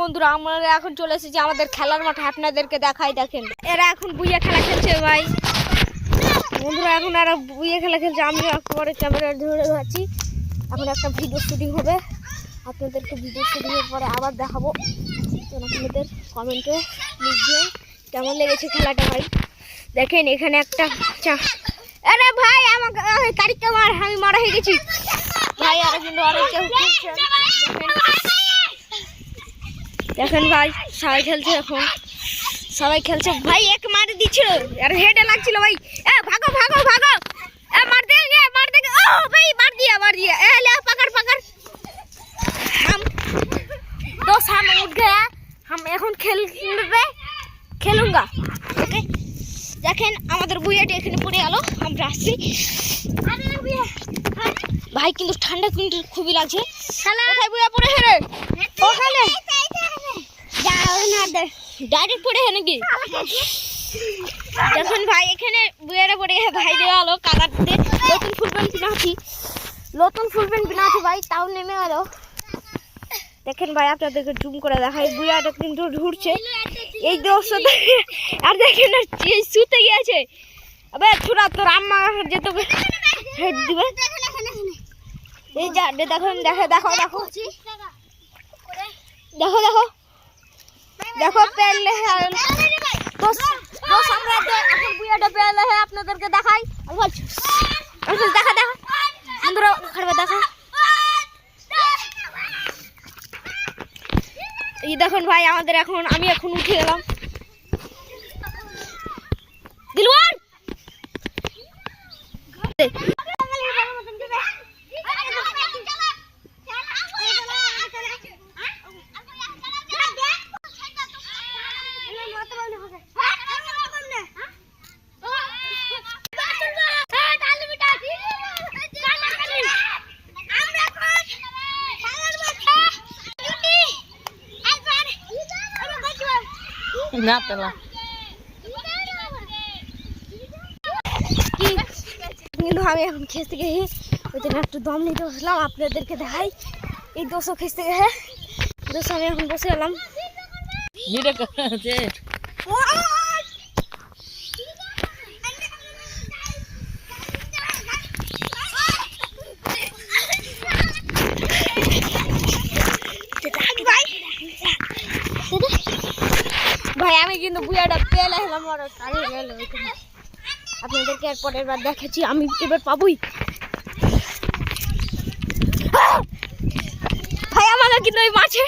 বন্ধুরা, আমরা এখন চলে এসেছি আমাদের খেলার মাঠে। আপনাদেরকে দেখাই, দেখেন এরা এখন বুইয়া খেলা খেলছে। ভাই বন্ধুরা, এখন এরা বুইয়া খেলা খেলছে। আমি পরে ক্যামেরা ধরে আছি। এখন একটা ভিডিও শুটিং হবে, আপনাদেরকে ভিডিও শুটিংয়ের পরে আবার দেখাবো। আপনাদের কমেন্টে লিখবে কেমন লেগেছে খেলাটা। ভাই দেখেন এখানে একটা আরে ভাই আমাকে তারিখটা মার, আমি মারা হয়ে গেছি ভাই। আর কিন্তু অনেক কেউ দেখেন ভাই, সবাই খেলছে, এখন সবাই খেলছে। ভাই এক মারে দিচ্ছিল, আর হেডে লাগছিল ভাই। ভাগো ভাগো ভাগো, মার দে মার দে। ও ভাই মার दिया। ले पकड़ हम दो सामने उठ गया। हम এখন খেলুঙ্গা। ওকে দেখেন আমাদের বুইয়াটি এখানে পড়ে গেল, আমরা আসছি। ভাই কিন্তু ঠান্ডা কিন্তু খুবই লাগছে। কোথায় বুইয়া পড়ে হেরে? ওখানে ডাইরেক্ট পড়ে হে নাকি? দেখুন ভাই এখানে বুইয়াটা পড়ে গেছে। ভাই দেওয়া হলো কাদার দিয়ে। নতুন ফুল প্যান্ট বিনাছি ভাই, তাও নেমে গেল। দেখেন ভাই আপনাদেরকে জুম করে দেখাই, বুইয়াটা কিন্তু ঘুরছে এই দোষ। আর দেখেন শুতে গিয়েছে। আবে ছোড়া, তোর আম্মা যে তোকে হেড দিবে। এই যা দেখুন, দেখো দেখো দেখো দেখো দেখো দেখো পেলে দোষ। আমরা এখন বুইয়াটা পেলে আপনাদেরকে দেখাই। দেখা দেখা বন্ধুরা, খারাপ দেখা। এই দেখুন ভাই আমাদের এখন, আমি এখন উঠে গেলাম। দিলওয়ার না পেলা কিন্তু আমি এখন খেতে গিয়ে ওই জন্য একটু দম নিতে বসলাম। আপনাদেরকে দেখাই এই দোষও খেতে গিয়ে দোষ। আমি এখন বসে গেলাম। ভাই আমি কিন্তু বুইয়াটা পেলে হলাম, আপনাদেরকে এর পরের বার দেখেছি, আমি এবার পাবই। ভাই আমাদের কিন্তু ওই মাছে